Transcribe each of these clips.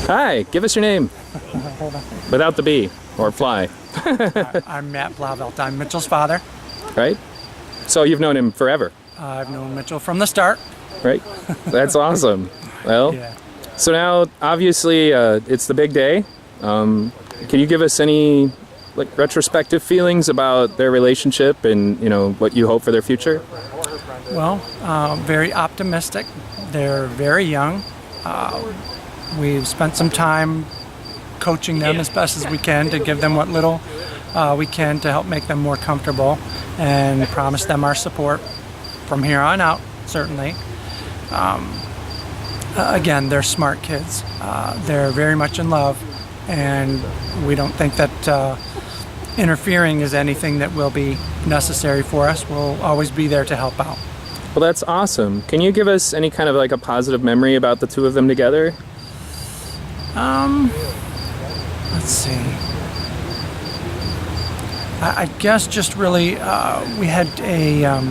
Hi, give us your name. Hold on. Without the B or fly. I'm Matt Blauvelt. I'm Mitchell's father. Right? So you've known him forever, I've known Mitchell from the start. right? That's awesome. Well, Yeah. so now obviously it's the big day. Can you give us any retrospective feelings about their relationship and what you hope for their future? Well, very optimistic. They're very young. We've spent some time coaching them as best as we can to give them what little we can to help make them more comfortable and promise them our support from here on out, certainly. Again, they're smart kids. They're very much in love, and we don't think that interfering is anything that will be necessary for us. We'll always be there to help out. Well, that's awesome. Can you give us any kind of a positive memory about the two of them together? Let's see. I guess just really we had a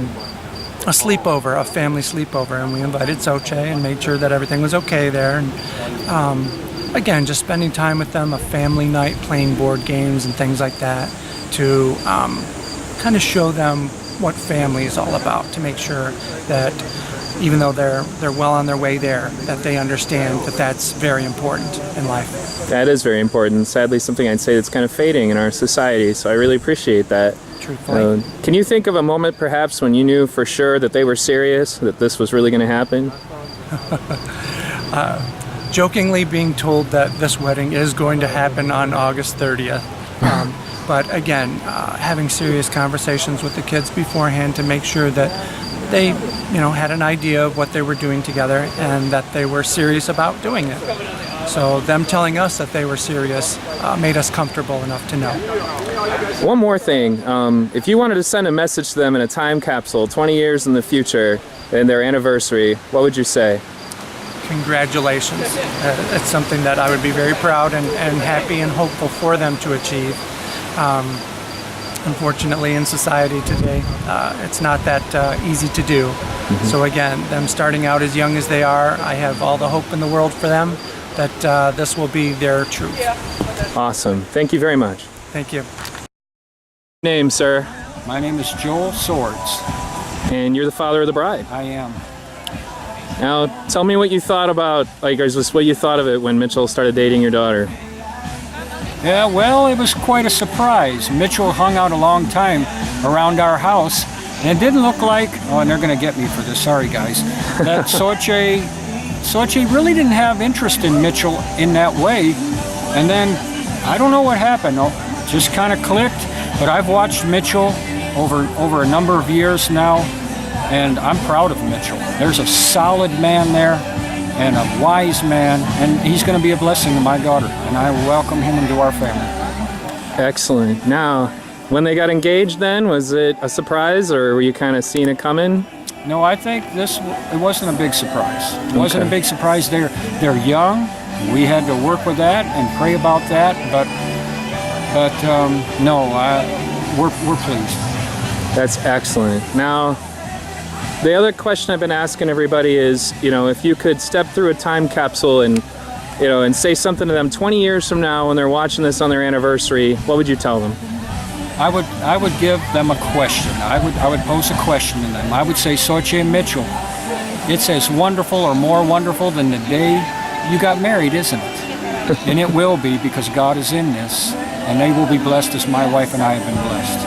sleepover, a family sleepover, and we invited Xoche and made sure that everything was okay there. And again, just spending time with them, a family night, playing board games and things like that, to kind of show them what family is all about, to make sure that even though they're well on their way there, that they understand that that's very important in life. That is very important. Sadly, something I'd say that's kind of fading in our society, so I really appreciate that. Truthfully. Can you think of a moment perhaps when you knew for sure that they were serious, that this was really going to happen? Jokingly being told that this wedding is going to happen on August 30th. But again, having serious conversations with the kids beforehand to make sure that they, had an idea of what they were doing together and that they were serious about doing it. So them telling us that they were serious made us comfortable enough to know. One more thing. If you wanted to send a message to them in a time capsule 20 years in the future and their anniversary, what would you say? Congratulations. It's something that I would be very proud and happy and hopeful for them to achieve. Unfortunately, in society today, it's not that easy to do. Mm-hmm. So again, them starting out as young as they are, I have all the hope in the world for them that this will be their truth. Awesome. Thank you very much. Thank you. Name, sir? My name is Joel Swords. And you're the father of the bride. I am. Now, tell me what you thought about, what you thought of it when Mitchell started dating your daughter. Yeah, well, it was quite a surprise. Mitchell hung out a long time around our house, and it didn't look like, and they're going to get me for this, sorry guys, that Xoche really didn't have interest in Mitchell in that way. And then, I don't know what happened, just kind of clicked, but I've watched Mitchell over a number of years now, and I'm proud of Mitchell. There's a solid man there, and a wise man, and he's going to be a blessing to my daughter, and I welcome him into our family. Excellent. Now, when they got engaged then, was it a surprise, or were you kind of seeing it coming? No, I think it wasn't a big surprise. It wasn't a big surprise. They're young. We had to work with that and pray about that, but no, we're pleased. That's excellent. Now, the other question I've been asking everybody is, if you could step through a time capsule and, and say something to them 20 years from now when they're watching this on their anniversary, what would you tell them? I would give them a question. I would pose a question to them. I would say, Xoche and Mitchell, it's as wonderful or more wonderful than the day you got married, isn't it? And it will be, because God is in this, and they will be blessed as my wife and I have been blessed.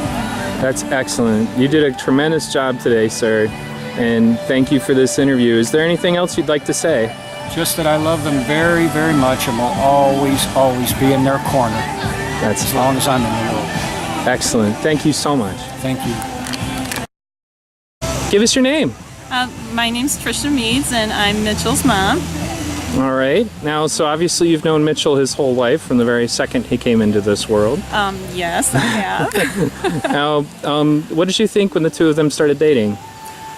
That's excellent. You did a tremendous job today, sir. And thank you for this interview. Is there anything else you'd like to say? Just that I love them very, very much and will always, always be in their corner. That's as long as I'm in the world. Excellent. Thank you so much. Thank you. Give us your name. My name's Trisha Meads, and I'm Mitchell's mom. All right. Now, so obviously you've known Mitchell his whole life from the very second he came into this world. Yes, I have. Now, what did you think when the two of them started dating?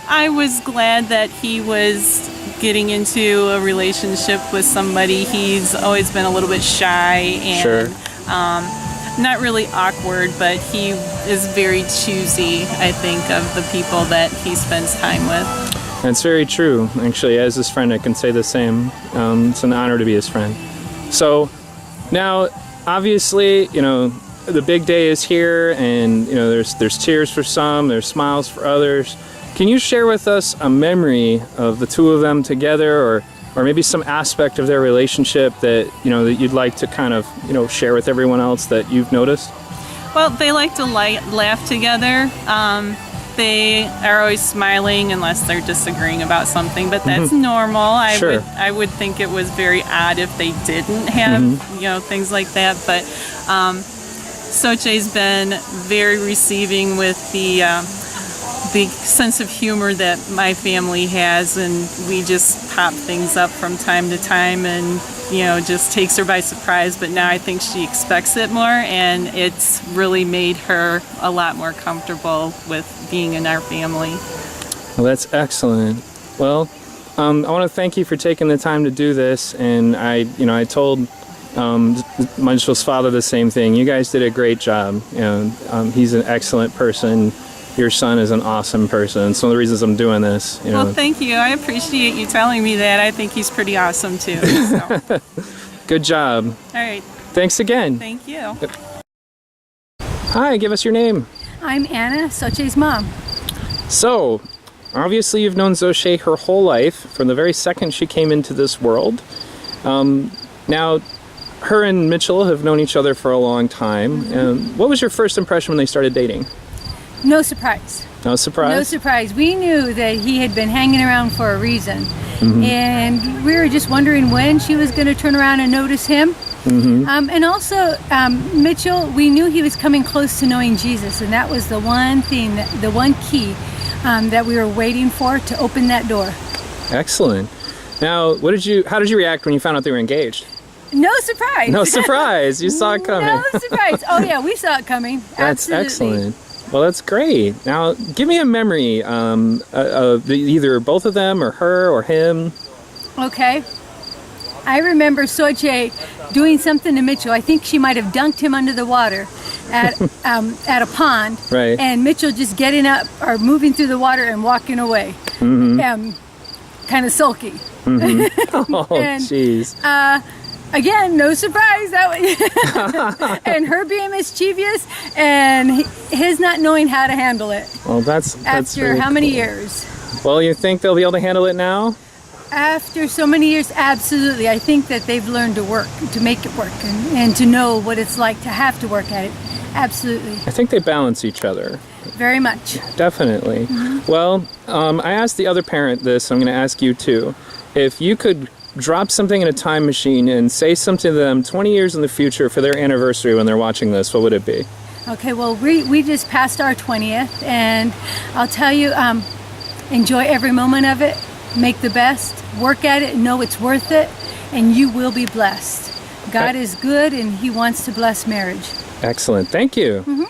I was glad that he was getting into a relationship with somebody. He's always been a little bit shy and not really awkward, but he is very choosy, I think, of the people that he spends time with. That's very true. Actually, as his friend, I can say the same. It's an honor to be his friend. So now, obviously, you know, the big day is here, and you know, there's tears for some, there's smiles for others. Can you share with us a memory of the two of them together, or maybe some aspect of their relationship that, you know, that you'd like to kind of, you know, share with everyone else that you've noticed? Well, they like to laugh together. They are always smiling unless they're disagreeing about something, but that's normal. Sure. I would think it was very odd if they didn't have, you know, things like that. But Xoche's been very receiving with the sense of humor that my family has, and we just pop things up from time to time, and you know, just takes her by surprise. But now I think she expects it more, and it's really made her a lot more comfortable with being in our family. Well, that's excellent. Well, I want to thank you for taking the time to do this, and I told Mitchell's father the same thing. You guys did a great job. You know, he's an excellent person. Your son is an awesome person. It's one of the reasons I'm doing this. You know. Well, thank you. I appreciate you telling me that. I think he's pretty awesome too. So. Good job. All right. Thanks again. Thank you. Hi, give us your name. I'm Anna, Xoche's mom. So, obviously you've known Xoche her whole life, from the very second she came into this world. Now, her and Mitchell have known each other for a long time. What was your first impression when they started dating? No surprise. No surprise? No surprise. We knew that he had been hanging around for a reason. And we were just wondering when she was going to turn around and notice him. And also, Mitchell, we knew he was coming close to knowing Jesus, and that was the one thing, the one key that we were waiting for to open that door. Excellent. Now, how did you react when you found out they were engaged? No surprise. No surprise. You saw it coming. No surprise. Oh yeah, we saw it coming. That's Absolutely. excellent. Well, that's great. Now, give me a memory of either both of them, or her, or him. Okay. I remember Xoche doing something to Mitchell. I think she might have dunked him under the water at a pond. Right. And Mitchell just getting up or moving through the water and walking away. Kind of sulky. Oh, And, jeez. Again, no surprise. And her being mischievous and his not knowing how to handle it. Well, that's After very how many cool. years? Well, you think they'll be able to handle it now? After so many years, absolutely. I think that they've learned to make it work, and to know what it's like to have to work at it. Absolutely. I think they balance each other. Very much. Definitely. Well, I asked the other parent this, so I'm going to ask you too. If you could drop something in a time machine and say something to them 20 years in the future for their anniversary when they're watching this, what would it be? Okay, well, we just passed our 20th, and I'll tell you, enjoy every moment of it, make the best, work at it, know it's worth it, and you will be blessed. God is good, and He wants to bless marriage. Excellent. Thank you.